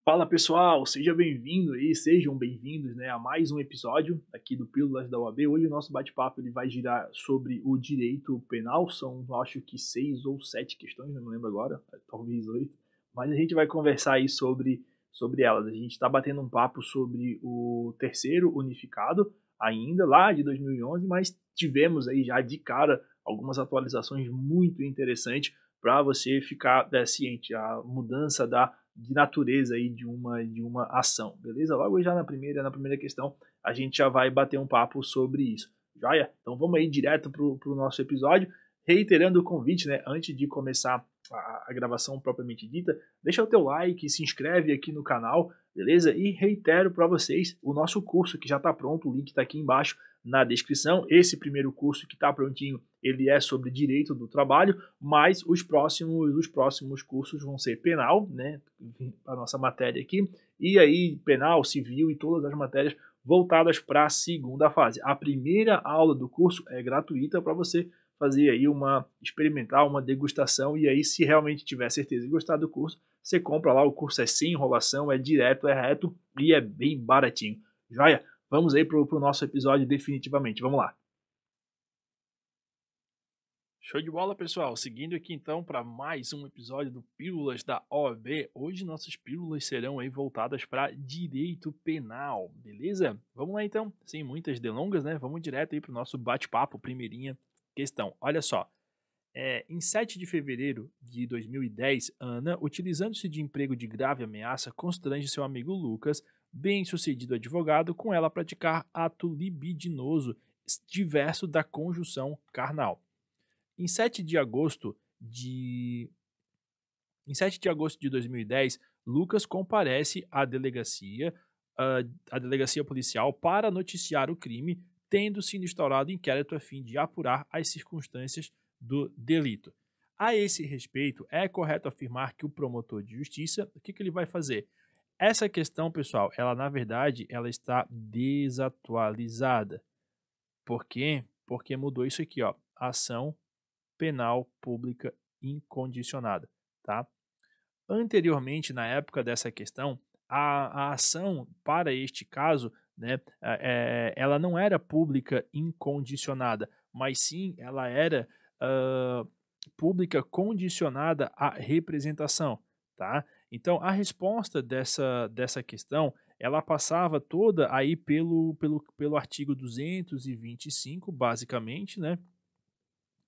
Fala pessoal, seja bem-vindo aí, sejam bem-vindos, né, a mais um episódio aqui do Pílulas da UAB. Hoje o nosso bate-papo ele vai girar sobre o direito penal, são acho que 6 ou 7 questões, não me lembro agora, talvez 8, mas a gente vai conversar aí sobre elas. A gente está batendo um papo sobre o terceiro unificado, ainda lá de 2011, mas tivemos aí já de cara algumas atualizações muito interessantes para você ficar ciente, a mudança de natureza aí de uma ação, beleza? Logo já na primeira questão, a gente já vai bater um papo sobre isso, joia? Então vamos aí direto pro nosso episódio, reiterando o convite, né? Antes de começar a gravação propriamente dita, deixa o teu like, se inscreve aqui no canal, beleza? E reitero para vocês o nosso curso que já está pronto, o link está aqui embaixo na descrição. Esse primeiro curso que está prontinho, ele é sobre direito do trabalho, mas os próximos cursos vão ser penal, né, a nossa matéria aqui, e aí penal, civil e todas as matérias voltadas para a segunda fase. A primeira aula do curso é gratuita para você fazer aí uma experimental, uma degustação, e aí se realmente tiver certeza de gostar do curso, você compra lá, o curso é sem enrolação, é direto, é reto e é bem baratinho. Joia? Vamos aí pro nosso episódio definitivamente, vamos lá. Show de bola, pessoal. Seguindo aqui então para mais um episódio do Pílulas da OAB. Hoje nossas pílulas serão aí voltadas para direito penal, beleza? Vamos lá então, sem muitas delongas, né? Vamos direto aí para o nosso bate-papo, primeirinha questão. Olha só, em 7 de fevereiro de 2010, Ana, utilizando-se de emprego de grave ameaça, constrange seu amigo Lucas, bem-sucedido advogado, com ela a praticar ato libidinoso diverso da conjunção carnal. Em 7 de agosto de em 7 de agosto de 2010, Lucas comparece à delegacia policial para noticiar o crime, tendo sido instaurado inquérito a fim de apurar as circunstâncias do delito. A esse respeito, é correto afirmar que o promotor de justiça, o que ele vai fazer? Essa questão, pessoal, ela na verdade, ela está desatualizada. Por quê? Porque mudou isso aqui, ó, ação penal pública incondicionada, tá? Anteriormente, na época dessa questão, a ação para este caso, né, ela não era pública incondicionada, mas sim ela era pública condicionada à representação, tá? Então, a resposta dessa questão, ela passava toda aí pelo artigo 225, basicamente, né?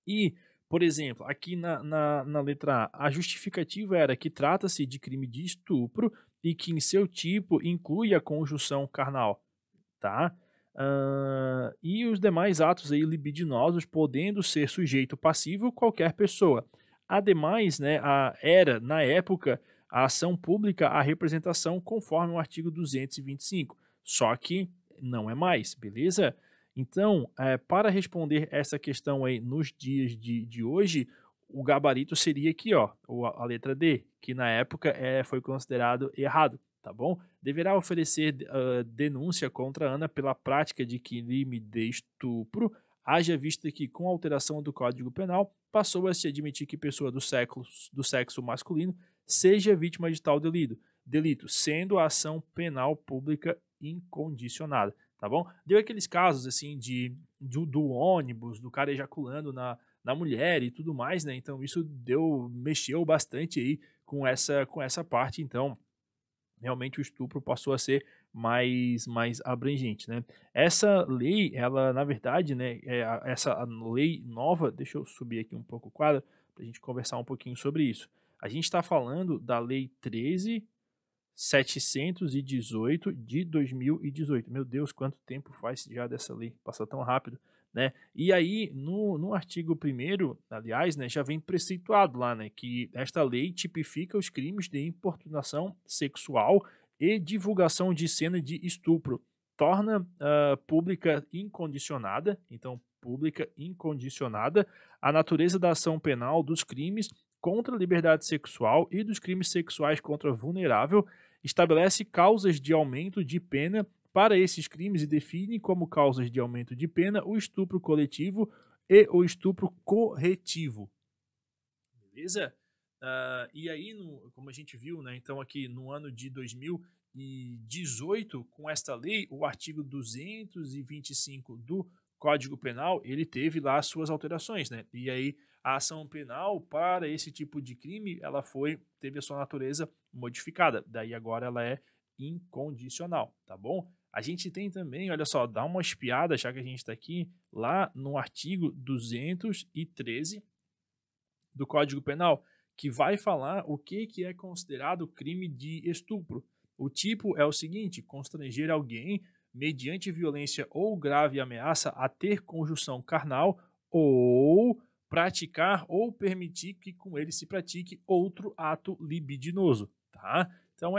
E, por exemplo, aqui na letra A, a justificativa era que trata-se de crime de estupro e que em seu tipo inclui a conjunção carnal, tá? E os demais atos aí libidinosos podendo ser sujeito passivo qualquer pessoa. Ademais, né, era, na época, a ação pública a representação conforme o artigo 225. Só que não é mais, beleza? Então, para responder essa questão aí nos dias de hoje, o gabarito seria aqui, ó, a letra D, que na época foi considerado errado, tá bom? Deverá oferecer denúncia contra Ana pela prática de crime de estupro, haja vista que, com a alteração do Código Penal, passou a se admitir que pessoa do sexo masculino seja vítima de tal delito, sendo a ação penal pública incondicionada, tá bom? Deu aqueles casos, assim, do ônibus, do cara ejaculando na mulher e tudo mais, né? Então isso mexeu bastante aí com essa parte, então realmente o estupro passou a ser mais abrangente, né? Essa lei, ela na verdade, né, essa lei nova, deixa eu subir aqui um pouco o quadro para a gente conversar um pouquinho sobre isso. A gente está falando da Lei 13.718 de 2018. Meu Deus, quanto tempo faz já dessa lei? Passa tão rápido, né? E aí, no artigo 1º, aliás, né, já vem preceituado lá, né, que esta lei tipifica os crimes de importunação sexual e divulgação de cena de estupro. Torna pública incondicionada, então pública incondicionada, a natureza da ação penal dos crimes contra a liberdade sexual e dos crimes sexuais contra vulnerável, estabelece causas de aumento de pena para esses crimes e define como causas de aumento de pena o estupro coletivo e o estupro corretivo. Beleza? E aí, como a gente viu, né, então aqui no ano de 2018, com esta lei, o artigo 225 do Código Penal, ele teve lá as suas alterações, né? E aí a ação penal para esse tipo de crime, ela teve a sua natureza modificada. Daí agora ela é incondicional, tá bom? A gente tem também, olha só, dá uma espiada, já que a gente está aqui, lá no artigo 213 do Código Penal, que vai falar o que é considerado crime de estupro. O tipo é o seguinte: constranger alguém mediante violência ou grave ameaça a ter conjunção carnal ou praticar ou permitir que com ele se pratique outro ato libidinoso, tá? Então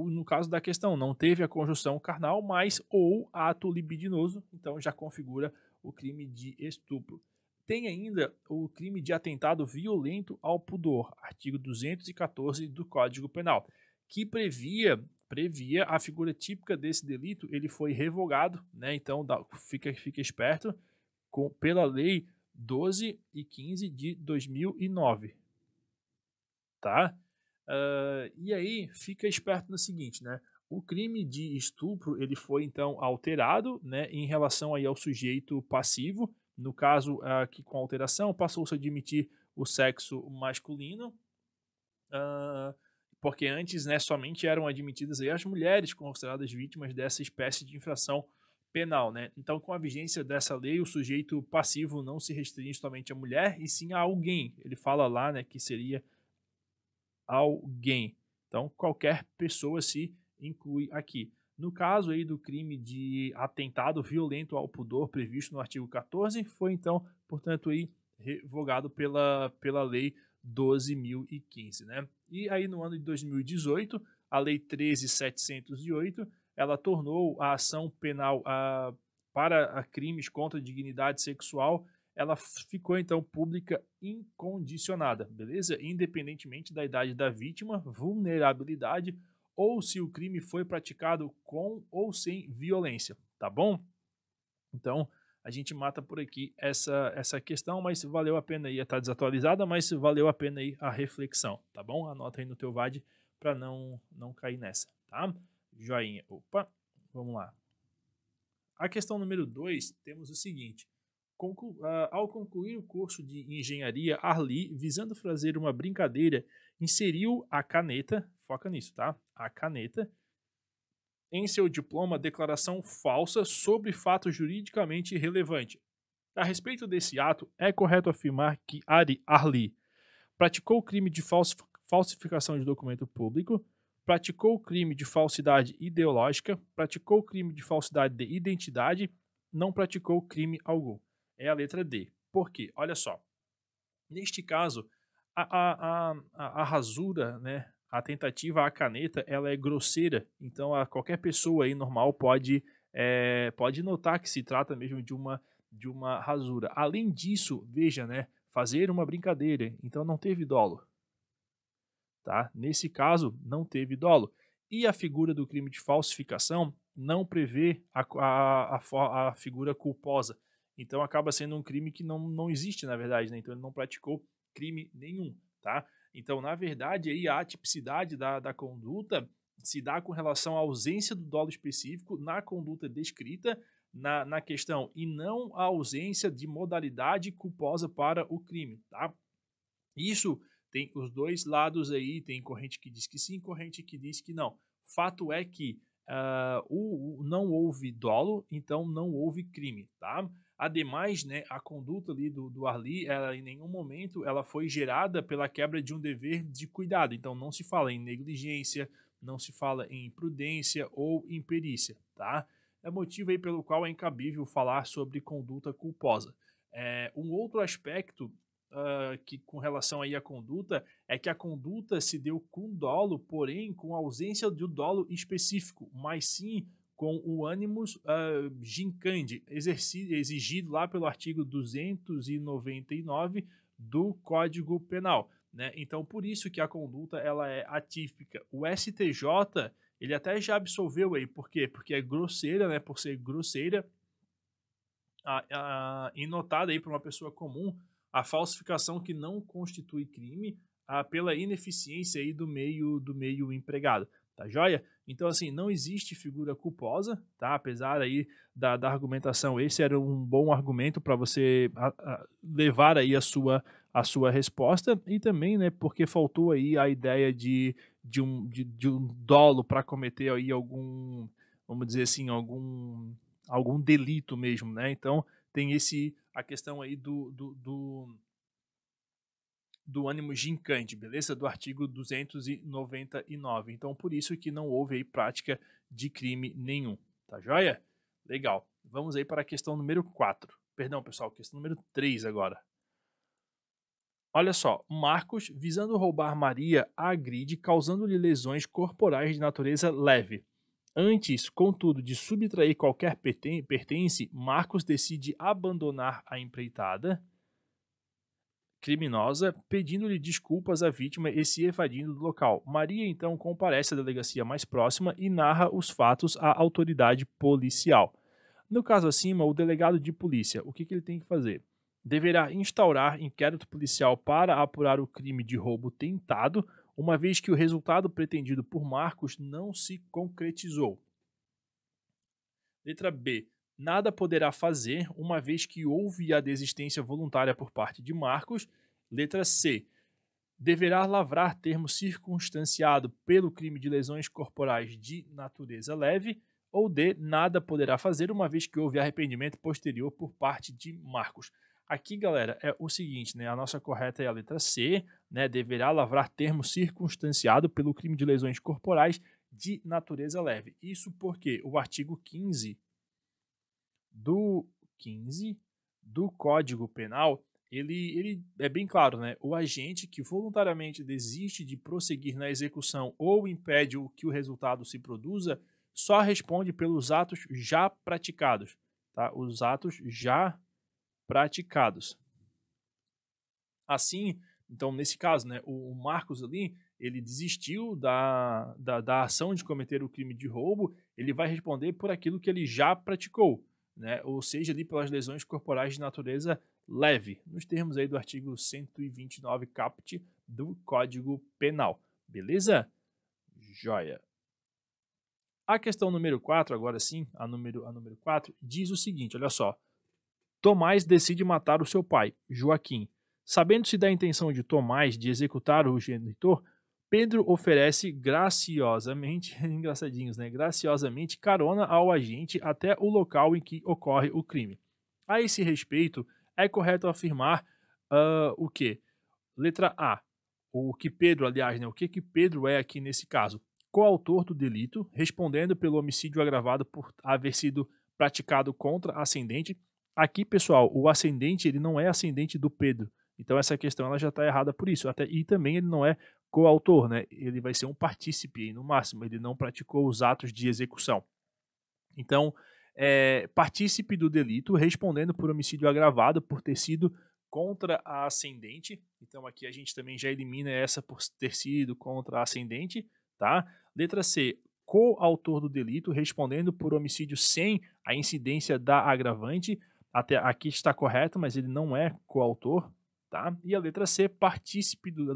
no caso da questão, não teve a conjunção carnal, mas ou ato libidinoso, então já configura o crime de estupro. Tem ainda o crime de atentado violento ao pudor, artigo 214 do Código Penal, que previa a figura típica desse delito. Ele foi revogado, né? Então fica esperto, pela lei 12 e 15 de 2009, tá? E aí fica esperto no seguinte, né? O crime de estupro ele foi então alterado, né, em relação aí ao sujeito passivo. No caso aqui com alteração passou-se a admitir o sexo masculino, porque antes, né, somente eram admitidas aí as mulheres consideradas vítimas dessa espécie de infração penal, né? Então, com a vigência dessa lei, o sujeito passivo não se restringe somente à mulher, e sim a alguém. Ele fala lá, né, que seria alguém. Então, qualquer pessoa se inclui aqui. No caso aí do crime de atentado violento ao pudor previsto no artigo 14, foi então, portanto, aí revogado pela lei 12.015, né? E aí no ano de 2018, a lei 13.708, ela tornou a ação penal para crimes contra a dignidade sexual, ela ficou então pública incondicionada, beleza? Independentemente da idade da vítima, vulnerabilidade ou se o crime foi praticado com ou sem violência, tá bom? Então, a gente mata por aqui essa questão, mas valeu a pena aí, tá desatualizada, mas valeu a pena aí a reflexão, tá bom? Anota aí no teu VAD para não cair nessa, tá? Joinha, opa, vamos lá. A questão número 2, temos o seguinte: ao concluir o curso de engenharia, Arli, visando fazer uma brincadeira, inseriu a caneta, foca nisso, tá? A caneta, em seu diploma, declaração falsa sobre fato juridicamente relevante. A respeito desse ato, é correto afirmar que Arli praticou o crime de falsificação de documento público, praticou o crime de falsidade ideológica, praticou o crime de falsidade de identidade, não praticou crime algum. É a letra D. Por quê? Olha só. Neste caso, a rasura, né, a tentativa à caneta, ela é grosseira. Então, qualquer pessoa aí normal pode notar que se trata mesmo de uma rasura. Além disso, veja, né, fazer uma brincadeira. Então, não teve dolo. Tá? Nesse caso, não teve dolo. E a figura do crime de falsificação não prevê a figura culposa. Então acaba sendo um crime que não existe, na verdade, né? Então ele não praticou crime nenhum, tá? Então, na verdade, aí a atipicidade da conduta se dá com relação à ausência do dolo específico na conduta descrita na questão, e não a ausência de modalidade culposa para o crime, tá? Isso tem os dois lados aí, tem corrente que diz que sim, corrente que diz que não. Fato é que não houve dolo, então não houve crime, tá? Ademais, né, a conduta ali do Arli, ela em nenhum momento ela foi gerada pela quebra de um dever de cuidado. Então não se fala em negligência, não se fala em imprudência ou imperícia, tá? É motivo aí pelo qual é incabível falar sobre conduta culposa. Um outro aspecto que com relação aí à conduta é que a conduta se deu com dolo, porém com ausência do dolo específico, mas sim com o animus gincandi, exigido lá pelo artigo 299 do Código Penal, né? Então, por isso que a conduta ela é atípica. O STJ, ele até já absolveu aí, por quê? Porque é grosseira, né? Por ser grosseira e notada aí para uma pessoa comum, a falsificação que não constitui crime, pela ineficiência aí do meio empregado, tá joia? Então, assim, não existe figura culposa, tá? Apesar aí da argumentação, esse era um bom argumento para você levar aí a sua resposta, e também, né, porque faltou aí a ideia de um dolo para cometer aí algum, vamos dizer assim, algum delito mesmo, né? Então, tem a questão aí do ânimo gincante, beleza? Do artigo 299. Então, por isso que não houve aí prática de crime nenhum, tá joia? Legal. Vamos aí para a questão número 4. Perdão, pessoal, questão número 3 agora. Olha só, Marcos, visando roubar Maria, a agride, causando-lhe lesões corporais de natureza leve. Antes, contudo, de subtrair qualquer pertence, Marcos decide abandonar a empreitada criminosa, pedindo-lhe desculpas à vítima e se evadindo do local. Maria então comparece à delegacia mais próxima e narra os fatos à autoridade policial. No caso acima, o delegado de polícia, o que ele tem que fazer? Deverá instaurar inquérito policial para apurar o crime de roubo tentado, uma vez que o resultado pretendido por Marcos não se concretizou. Letra B. Nada poderá fazer, uma vez que houve a desistência voluntária por parte de Marcos. Letra C. Deverá lavrar termo circunstanciado pelo crime de lesões corporais de natureza leve. Ou D. Nada poderá fazer, uma vez que houve arrependimento posterior por parte de Marcos. Aqui, galera, é o seguinte, né? A nossa correta é a letra C, né? Deverá lavrar termo circunstanciado pelo crime de lesões corporais de natureza leve. Isso porque o artigo 15 do Código Penal, ele é bem claro, né? O agente que voluntariamente desiste de prosseguir na execução ou impede que o resultado se produza, só responde pelos atos já praticados, tá? Os atos já praticados. Assim, então, nesse caso, né, o Marcos ali, ele desistiu da ação de cometer o crime de roubo, ele vai responder por aquilo que ele já praticou, né? Ou seja, ali pelas lesões corporais de natureza leve, nos termos aí do artigo 129 caput do Código Penal. Beleza? Joia. A questão número 4, agora sim, a número 4, diz o seguinte, olha só. Tomás decide matar o seu pai, Joaquim. Sabendo-se da intenção de Tomás de executar o genitor, Pedro oferece graciosamente, engraçadinhos, né? Graciosamente carona ao agente até o local em que ocorre o crime. A esse respeito, é correto afirmar o quê? Letra A. O que Pedro, aliás, né? O que Pedro é aqui nesse caso? Coautor do delito, respondendo pelo homicídio agravado por haver sido praticado contra ascendente. Aqui, pessoal, o ascendente ele não é ascendente do Pedro. Então essa questão ela já está errada por isso. E também ele não é coautor, né? Ele vai ser um partícipe, no máximo. Ele não praticou os atos de execução. Então, partícipe do delito, respondendo por homicídio agravado por ter sido contra a ascendente. Então aqui a gente também já elimina essa por ter sido contra a ascendente, tá? Letra C, coautor do delito, respondendo por homicídio sem a incidência da agravante. Até aqui está correto, mas ele não é coautor, tá? E a letra C,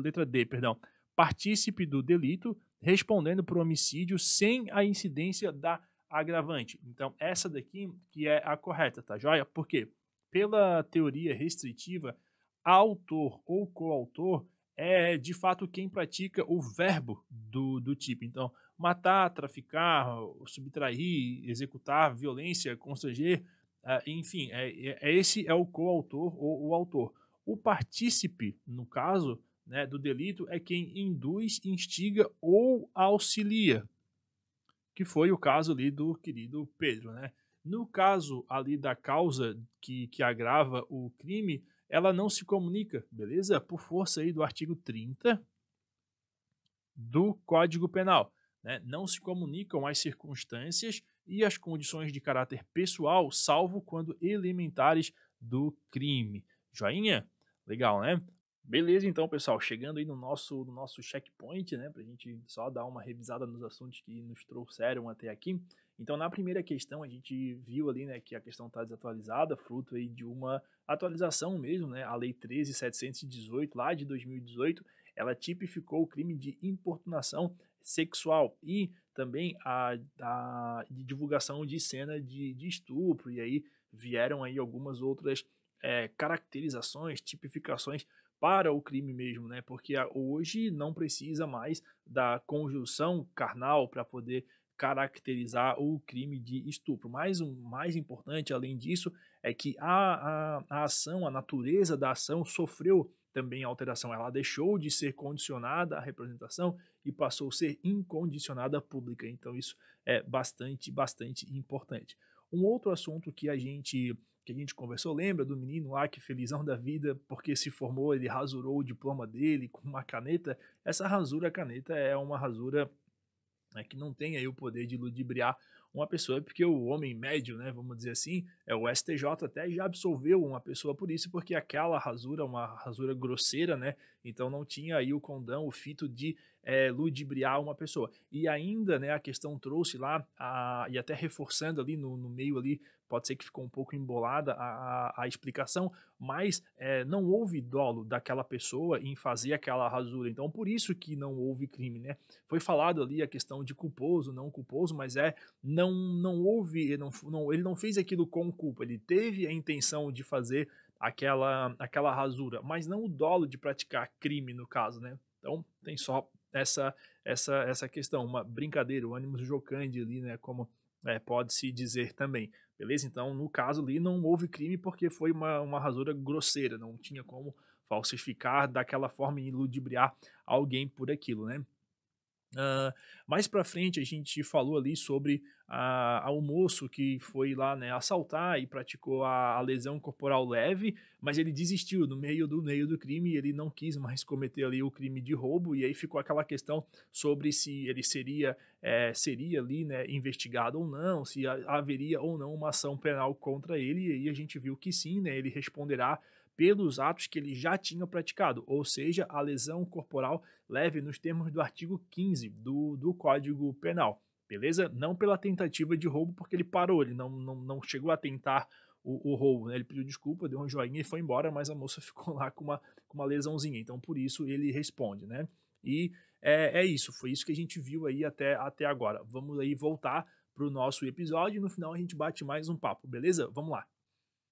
letra D, perdão, partícipe do delito, respondendo por homicídio sem a incidência da agravante. Então, essa daqui que é a correta, tá joia? Por quê? Pela teoria restritiva, autor ou coautor é de fato quem pratica o verbo do tipo. Então, matar, traficar, subtrair, executar, violência, constranger, enfim, esse é o coautor ou o autor. O partícipe, no caso, né, do delito, é quem induz, instiga ou auxilia, que foi o caso ali do querido Pedro, né? No caso ali da causa que agrava o crime, ela não se comunica, beleza? Por força aí do artigo 30 do Código Penal, né? Não se comunicam as circunstâncias e as condições de caráter pessoal, salvo quando elementares do crime. Joinha? Legal, né? Beleza, então, pessoal, chegando aí no nosso checkpoint, né, pra gente só dar uma revisada nos assuntos que nos trouxeram até aqui. Então, na primeira questão, a gente viu ali, né, que a questão está desatualizada, fruto aí de uma atualização mesmo, né, a Lei 13.718, lá de 2018, ela tipificou o crime de importunação sexual e também de divulgação de cena de estupro, e aí vieram aí algumas outras caracterizações, tipificações para o crime mesmo, né? Porque hoje não precisa mais da conjunção carnal para poder caracterizar o crime de estupro. Mas o mais importante, além disso, é que a ação, a natureza da ação sofreu também alteração. Ela deixou de ser condicionada à representação e passou a ser incondicionada à pública. Então isso é bastante importante. Um outro assunto que a gente conversou, lembra do menino lá que felizão da vida, porque se formou, ele rasurou o diploma dele com uma caneta? Essa rasura caneta é uma rasura que não tem aí o poder de ludibriar uma pessoa, porque o homem médio, né, vamos dizer assim, o STJ até já absolveu uma pessoa por isso, porque aquela rasura, uma rasura grosseira, né, então não tinha aí o condão, o fito de ludibriar uma pessoa. E ainda, né, a questão trouxe lá, e até reforçando ali no meio ali, pode ser que ficou um pouco embolada a explicação, mas não houve dolo daquela pessoa em fazer aquela rasura, então por isso que não houve crime, né. Foi falado ali a questão de culposo, não culposo, mas não houve, ele não fez aquilo com culpa, ele teve a intenção de fazer aquela rasura, mas não o dolo de praticar crime no caso, né? Então tem só essa questão, uma brincadeira, o ânimo jocandi ali, né? Como pode-se dizer também, beleza? Então no caso ali não houve crime porque foi uma rasura grosseira, não tinha como falsificar daquela forma e ludibriar alguém por aquilo, né? Mais para frente a gente falou ali sobre o moço que foi lá, né, assaltar e praticou a lesão corporal leve, mas ele desistiu no meio do crime e ele não quis mais cometer ali o crime de roubo, e aí ficou aquela questão sobre se ele seria ali, né, investigado ou não, se haveria ou não uma ação penal contra ele, e aí a gente viu que sim, né, ele responderá pelos atos que ele já tinha praticado, ou seja, a lesão corporal leve nos termos do artigo 15 do Código Penal, beleza? Não pela tentativa de roubo, porque ele parou, ele não chegou a tentar o roubo, né? Ele pediu desculpa, deu um joinha e foi embora, mas a moça ficou lá com uma lesãozinha, então por isso ele responde, né? E é isso, foi isso que a gente viu aí até agora. Vamos aí voltar para o nosso episódio e no final a gente bate mais um papo, beleza? Vamos lá.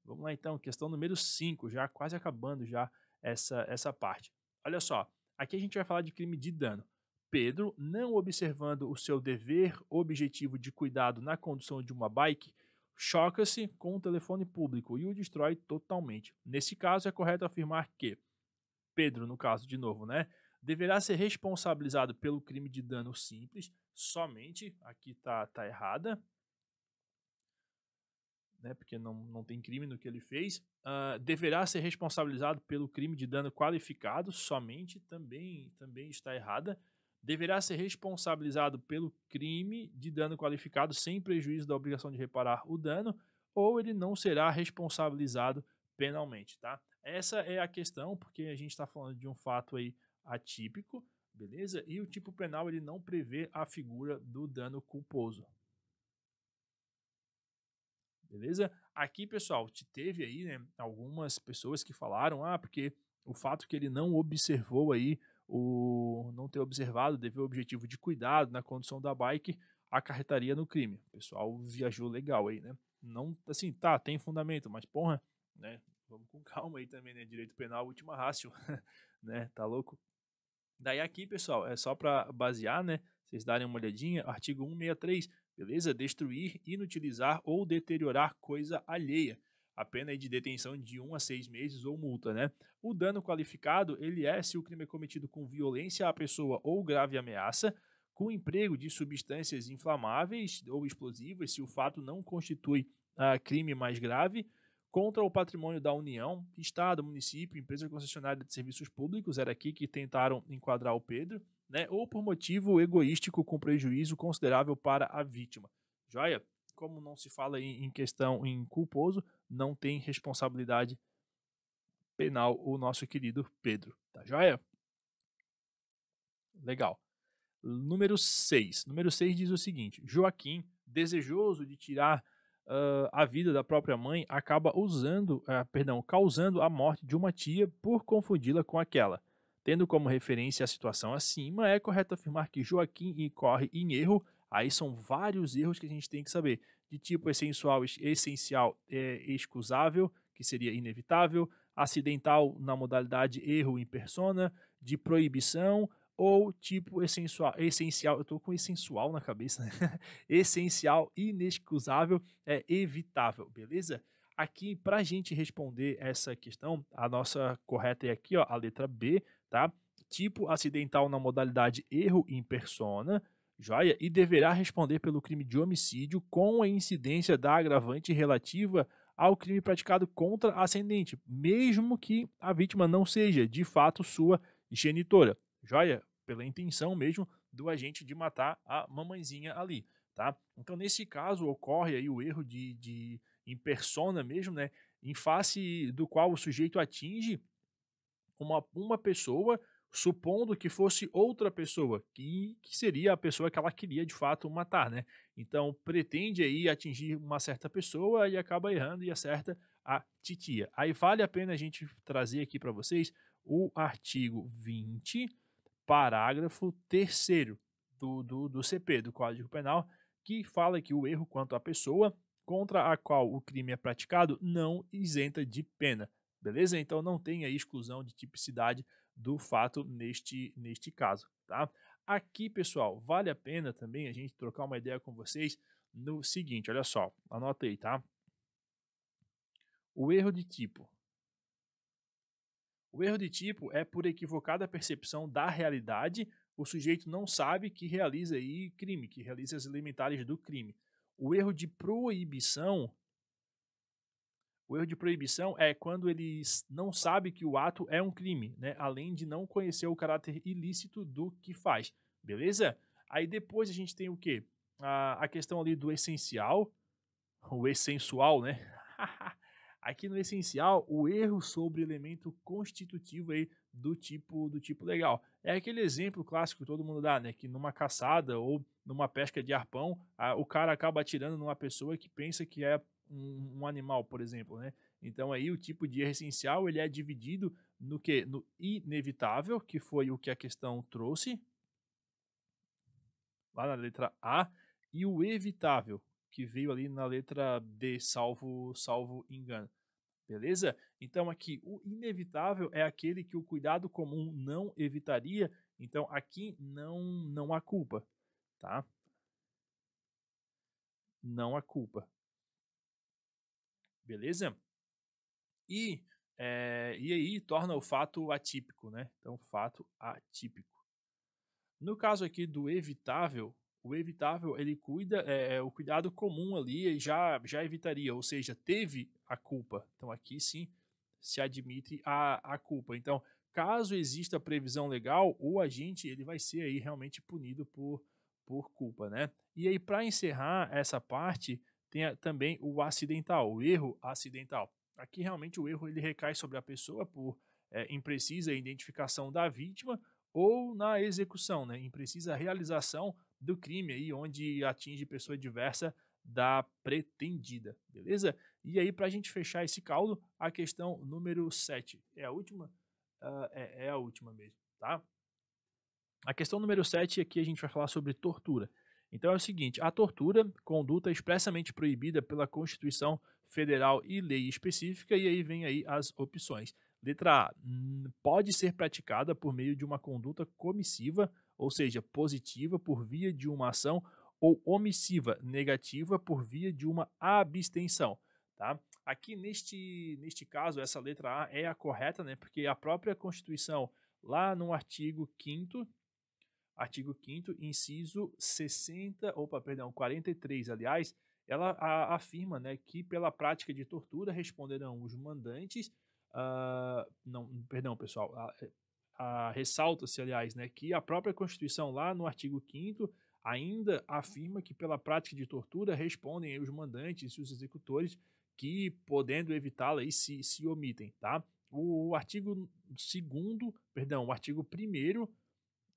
Vamos lá então, questão número 5, já quase acabando já essa parte. Olha só, aqui a gente vai falar de crime de dano. Pedro, não observando o seu dever objetivo de cuidado na condução de uma bike, choca-se com o telefone público e o destrói totalmente. Nesse caso, é correto afirmar que Pedro, no caso de novo, né, deverá ser responsabilizado pelo crime de dano simples, somente, aqui tá errada, né, porque não tem crime no que ele fez, deverá ser responsabilizado pelo crime de dano qualificado, somente, também está errada, deverá ser responsabilizado pelo crime de dano qualificado sem prejuízo da obrigação de reparar o dano, ou ele não será responsabilizado penalmente, tá? Essa é a questão, porque a gente está falando de um fato aí atípico, beleza? E o tipo penal ele não prevê a figura do dano culposo. Beleza? Aqui, pessoal, teve aí, né, algumas pessoas que falaram, porque o fato que ele não observou aí, não ter observado o dever objetivo de cuidado na condução da bike acarretaria no crime. O pessoal viajou legal aí, né? Não, assim, tá, tem fundamento, mas porra, né? Vamos com calma aí também, né? Direito penal, última ratio, né? Tá louco? Daí aqui, pessoal, é só para basear, né? Vocês darem uma olhadinha, artigo 163, beleza? Destruir, inutilizar ou deteriorar coisa alheia. A pena é de detenção de 1 a 6 meses ou multa, né? O dano qualificado, ele é se o crime é cometido com violência à pessoa ou grave ameaça, com emprego de substâncias inflamáveis ou explosivas, se o fato não constitui crime mais grave, contra o patrimônio da União, Estado, município, empresa concessionária de serviços públicos, era aqui que tentaram enquadrar o Pedro, né, ou por motivo egoístico com prejuízo considerável para a vítima. Joia? Como não se fala em questão em culposo, não tem responsabilidade penal o nosso querido Pedro. Tá joia? Legal. Número 6. Número 6 diz o seguinte: Joaquim, desejoso de tirar a vida da própria mãe, acaba causando a morte de uma tia por confundi-la com aquela. Tendo como referência a situação acima, é correto afirmar que Joaquim incorre em erro. Aí são vários erros que a gente tem que saber, de tipo essencial excusável, que seria inevitável, acidental na modalidade erro em persona, de proibição, ou tipo essencial, eu estou com essencial na cabeça, né? Essencial inexcusável, é evitável, beleza? Aqui, para a gente responder essa questão, a nossa correta é aqui, ó, a letra B, tá? Tipo acidental na modalidade erro in persona, joia? E deverá responder pelo crime de homicídio com a incidência da agravante relativa ao crime praticado contra a ascendente, mesmo que a vítima não seja, de fato, sua genitora, joia? Pela intenção mesmo do agente de matar a mamãezinha ali, tá? Então, nesse caso, ocorre aí o erro em persona mesmo, né? Em face do qual o sujeito atinge uma pessoa, supondo que fosse outra pessoa, que seria a pessoa que ela queria de fato matar, né? Então pretende aí atingir uma certa pessoa e acaba errando e acerta a titia. Aí vale a pena a gente trazer aqui para vocês o artigo 20, parágrafo 3º do CP, do Código Penal, que fala que o erro quanto à pessoa contra a qual o crime é praticado não isenta de pena. Beleza? Então não tem aí exclusão de tipicidade do fato neste caso, tá? Aqui, pessoal, vale a pena também a gente trocar uma ideia com vocês no seguinte, olha só, anota aí, tá? O erro de tipo. O erro de tipo é por equivocada percepção da realidade, o sujeito não sabe que realiza aí crime, que realiza as elementares do crime. O erro de proibição O erro de proibição é quando ele não sabe que o ato é um crime, né? Além de não conhecer o caráter ilícito do que faz, beleza? Aí depois a gente tem o quê? A questão ali do essencial, o essensual, né? Aqui no essencial, o erro sobre elemento constitutivo aí do tipo legal. É aquele exemplo clássico que todo mundo dá, né? Que numa caçada ou numa pesca de arpão, o cara acaba atirando numa pessoa que pensa que é um animal, por exemplo, né? Então aí o tipo de erro essencial ele é dividido no que? No inevitável, que foi o que a questão trouxe, lá na letra A, e o evitável, que veio ali na letra D, salvo engano. Beleza? Então aqui o inevitável é aquele que o cuidado comum não evitaria, então aqui não há culpa, tá? Não há culpa. Beleza? E e aí torna o fato atípico, né? Então fato atípico. No caso aqui do evitável, o evitável ele cuida, o cuidado comum ali já evitaria, ou seja, teve a culpa. Então aqui sim se admite a culpa. Então, caso exista previsão legal, o agente ele vai ser aí realmente punido por culpa, né? E aí para encerrar essa parte, tem também o acidental, o erro acidental. Aqui realmente o erro ele recai sobre a pessoa por imprecisa identificação da vítima ou na execução, né, imprecisa realização do crime aí onde atinge pessoa diversa da pretendida, beleza? E aí para a gente fechar esse caldo, a questão número 7 é a última? É a última mesmo, tá? A questão número 7 aqui a gente vai falar sobre tortura. Então é o seguinte, a tortura, conduta expressamente proibida pela Constituição Federal e lei específica, e aí vem aí as opções. Letra A, pode ser praticada por meio de uma conduta comissiva, ou seja, positiva por via de uma ação, ou omissiva, negativa por via de uma abstenção, tá? Aqui neste caso, essa letra A é a correta, né? Porque a própria Constituição, lá no artigo 5º, inciso 43, aliás, ela afirma, né, que pela prática de tortura responderão os mandantes, não, perdão, pessoal, ressalta-se, aliás, né, que a própria Constituição, lá no artigo 5º, ainda afirma que pela prática de tortura respondem os mandantes e os executores que, podendo evitá-la, se omitem, tá? O artigo 2º, perdão, o artigo 1º.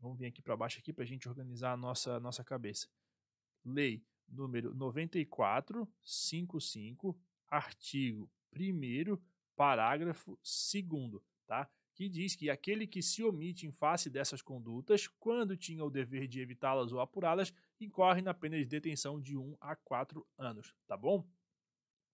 Vamos vir aqui para baixo aqui para a gente organizar a nossa cabeça. Lei número 9455, artigo 1º, parágrafo 2º, tá? que diz que aquele que se omite em face dessas condutas, quando tinha o dever de evitá-las ou apurá-las, incorre na pena de detenção de 1 a 4 anos, tá bom?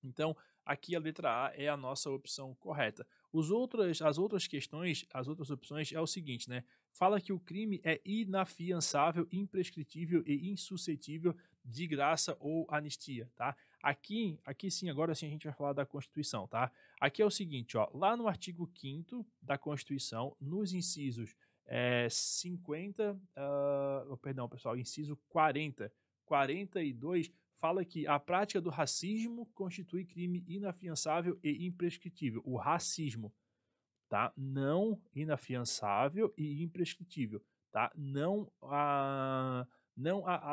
Então, aqui a letra A é a nossa opção correta. As outras questões, as outras opções é o seguinte, né? Fala que o crime é inafiançável, imprescritível e insuscetível de graça ou anistia, tá? Aqui sim, agora sim a gente vai falar da Constituição, tá? Aqui é o seguinte, ó, lá no artigo 5º da Constituição, nos incisos 50, perdão, pessoal, inciso 40, 42, fala que a prática do racismo constitui crime inafiançável e imprescritível. O racismo, tá? Não inafiançável e imprescritível, tá? Não a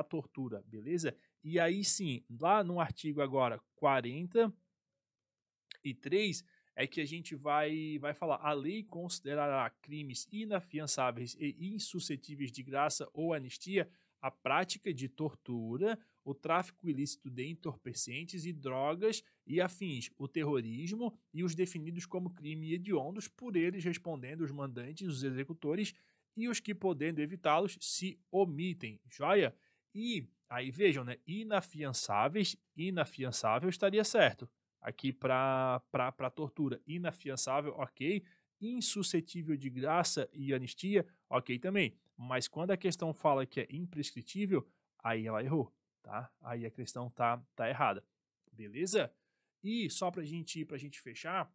tortura, beleza? E aí sim, lá no artigo agora 43 é que a gente vai falar, a lei considerará crimes inafiançáveis e insuscetíveis de graça ou anistia a prática de tortura, o tráfico ilícito de entorpecentes e drogas e afins, o terrorismo e os definidos como crime hediondos, por eles respondendo os mandantes, os executores e os que, podendo evitá-los, se omitem. Joia? E aí vejam, né? Inafiançável estaria certo. Aqui para tortura, inafiançável, ok. Insuscetível de graça e anistia, ok também. Mas quando a questão fala que é imprescritível, aí ela errou, tá? Aí a questão tá errada, beleza? E só para gente fechar,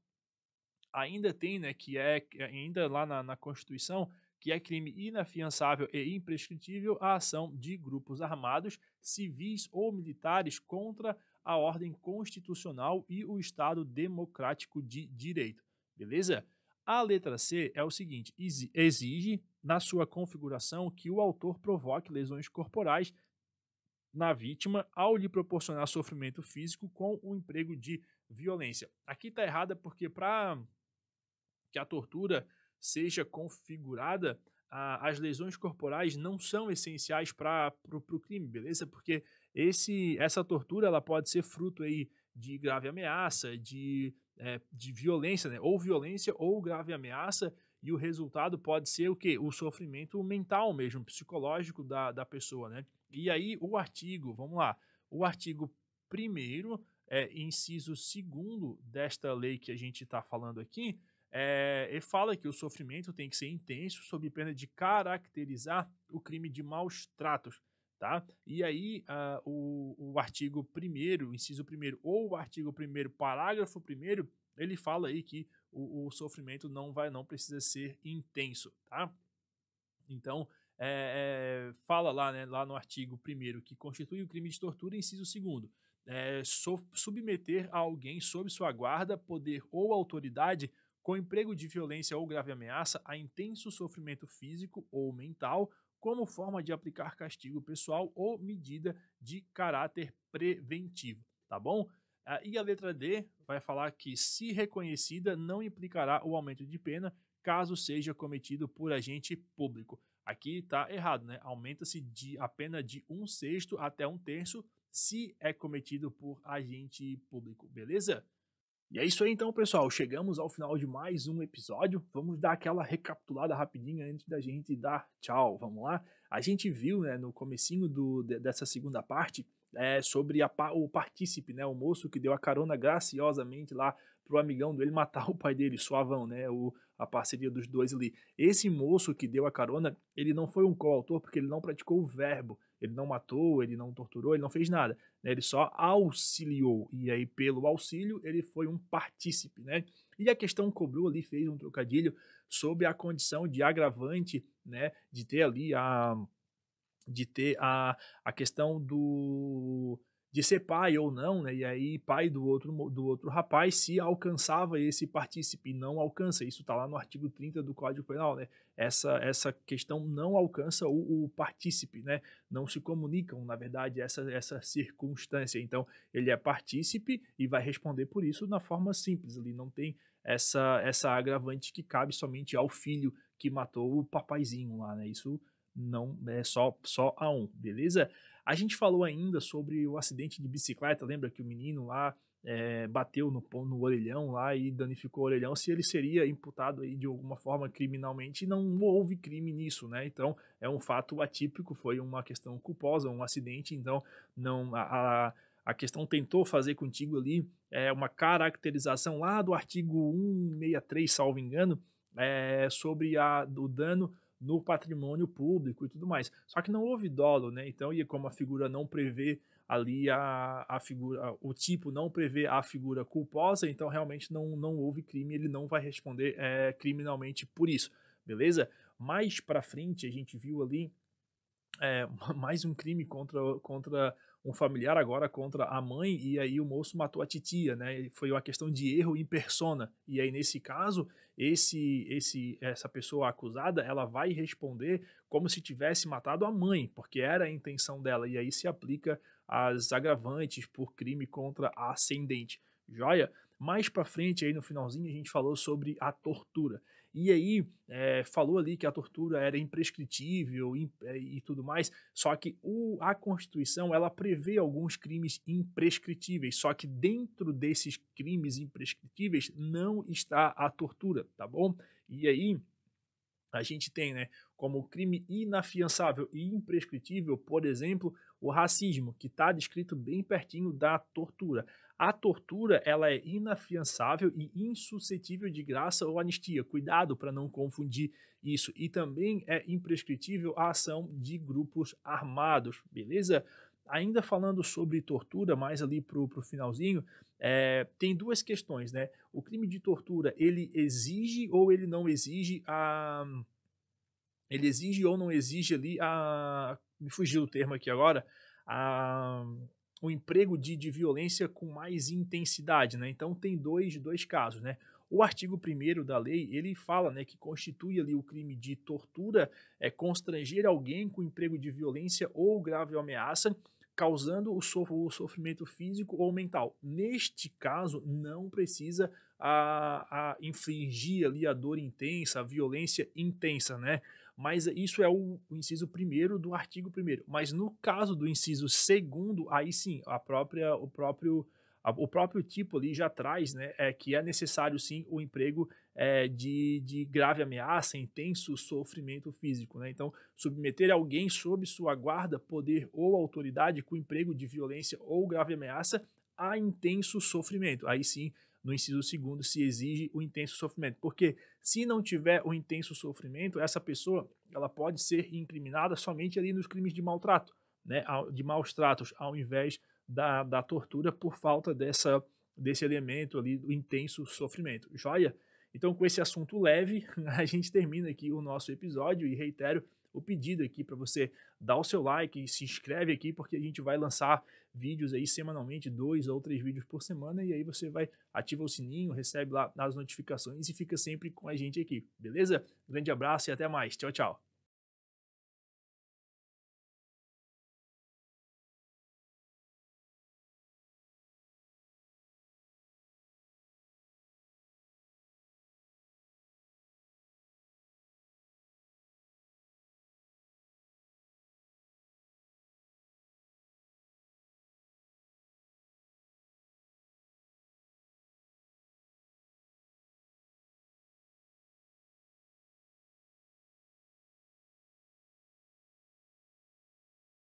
ainda tem, né, que é ainda lá na Constituição, que é crime inafiançável e imprescritível a ação de grupos armados, civis ou militares contra a ordem constitucional e o Estado democrático de direito, beleza? A letra C é o seguinte, exige na sua configuração que o autor provoque lesões corporais na vítima ao lhe proporcionar sofrimento físico com o emprego de violência. Aqui está errada porque para que a tortura seja configurada, as lesões corporais não são essenciais para o crime, beleza? Porque essa tortura ela pode ser fruto aí de grave ameaça, de violência, né? Ou violência ou grave ameaça, e o resultado pode ser o quê? O sofrimento mental mesmo, psicológico da pessoa, né? E aí o artigo, vamos lá, o artigo 1º, inciso 2º desta lei que a gente está falando aqui, ele fala que o sofrimento tem que ser intenso sob pena de caracterizar o crime de maus tratos, tá? E aí o artigo 1º, inciso 1º, ou o artigo 1º, parágrafo 1º, ele fala aí que o sofrimento não precisa ser intenso, tá? Então, fala lá, né, lá no artigo 1º que constitui o crime de tortura, inciso 2º, submeter a alguém sob sua guarda, poder ou autoridade com emprego de violência ou grave ameaça a intenso sofrimento físico ou mental como forma de aplicar castigo pessoal ou medida de caráter preventivo, tá bom? E a letra D vai falar que, se reconhecida, não implicará o aumento de pena caso seja cometido por agente público. Aqui está errado, né? Aumenta-se a pena de 1/6 até 1/3 se é cometido por agente público, beleza? E é isso aí então, pessoal. Chegamos ao final de mais um episódio. Vamos dar aquela recapitulada rapidinha antes da gente dar tchau. Vamos lá? A gente viu, né, no comecinho dessa segunda parte sobre o partícipe, né, o moço que deu a carona graciosamente lá pro amigão dele matar o pai dele, Suavão, né, a parceria dos dois ali. Esse moço que deu a carona, ele não foi um coautor porque ele não praticou o verbo. Ele não matou, ele não torturou, ele não fez nada, né? Ele só auxiliou, e aí pelo auxílio ele foi um partícipe, né? E a questão cobrou ali, fez um trocadilho sobre a condição de agravante, né? De ter ali a questão de ser pai ou não, né? E aí pai do outro rapaz, se alcançava esse partícipe, e não alcança. Isso está lá no artigo 30 do Código Penal, né? Essa questão não alcança o partícipe, né? Não se comunicam, na verdade, essa circunstância. Então, ele é partícipe e vai responder por isso na forma simples. Ele não tem essa agravante que cabe somente ao filho que matou o papaizinho lá, né? Isso não é só a um, beleza? A gente falou ainda sobre o acidente de bicicleta, lembra que o menino lá bateu no orelhão lá e danificou o orelhão, se ele seria imputado aí de alguma forma criminalmente, e não houve crime nisso, né? Então é um fato atípico, foi uma questão culposa, um acidente, então não a questão tentou fazer contigo ali uma caracterização lá do artigo 163, salvo engano, sobre o dano no patrimônio público e tudo mais. Só que não houve dolo, né? Então, e como a figura não prevê ali a figura, o tipo não prevê a figura culposa, então realmente não houve crime, ele não vai responder criminalmente por isso, beleza? Mais para frente a gente viu ali mais um crime contra um familiar, agora contra a mãe, e aí o moço matou a titia, né? Foi uma questão de erro em persona. E aí, nesse caso, essa pessoa acusada, ela vai responder como se tivesse matado a mãe, porque era a intenção dela, e aí se aplica as agravantes por crime contra a ascendente. Joia? Mais para frente, aí no finalzinho, a gente falou sobre a tortura. E aí, falou ali que a tortura era imprescritível e tudo mais, só que a Constituição, ela prevê alguns crimes imprescritíveis, só que dentro desses crimes imprescritíveis não está a tortura, tá bom? E aí, a gente tem, né, como crime inafiançável e imprescritível, por exemplo, o racismo, que está descrito bem pertinho da tortura. A tortura, ela é inafiançável e insuscetível de graça ou anistia. Cuidado para não confundir isso. E também é imprescritível a ação de grupos armados, beleza? Ainda falando sobre tortura, mais ali pro finalzinho, tem duas questões, né? O crime de tortura, ele exige ou ele não exige ele exige ou não exige ali me fugiu o termo aqui agora, a o emprego de violência com mais intensidade, né? Então tem dois casos, né? O artigo 1º da lei, ele fala, né, que constitui ali o crime de tortura constranger alguém com emprego de violência ou grave ameaça, causando o sofrimento físico ou mental. Neste caso, não precisa infligir ali a dor intensa, a violência intensa, né? Mas isso é o inciso 1º do artigo 1º. Mas no caso do inciso 2º, aí sim, o próprio tipo ali já traz, né, que é necessário sim o emprego de grave ameaça, intenso sofrimento físico, né? Então, submeter alguém sob sua guarda, poder ou autoridade com emprego de violência ou grave ameaça a intenso sofrimento. Aí sim, no inciso 2º se exige o intenso sofrimento, porque se não tiver o intenso sofrimento, essa pessoa ela pode ser incriminada somente ali nos crimes de maltrato, né, de maus tratos, ao invés da tortura por falta desse elemento ali do intenso sofrimento. Joia? Então, com esse assunto leve, a gente termina aqui o nosso episódio e reitero o pedido aqui para você dar o seu like e se inscreve aqui, porque a gente vai lançar vídeos aí semanalmente, 2 ou 3 vídeos por semana, e aí você vai ativa o sininho, recebe lá as notificações e fica sempre com a gente aqui, beleza? Grande abraço e até mais. Tchau, tchau.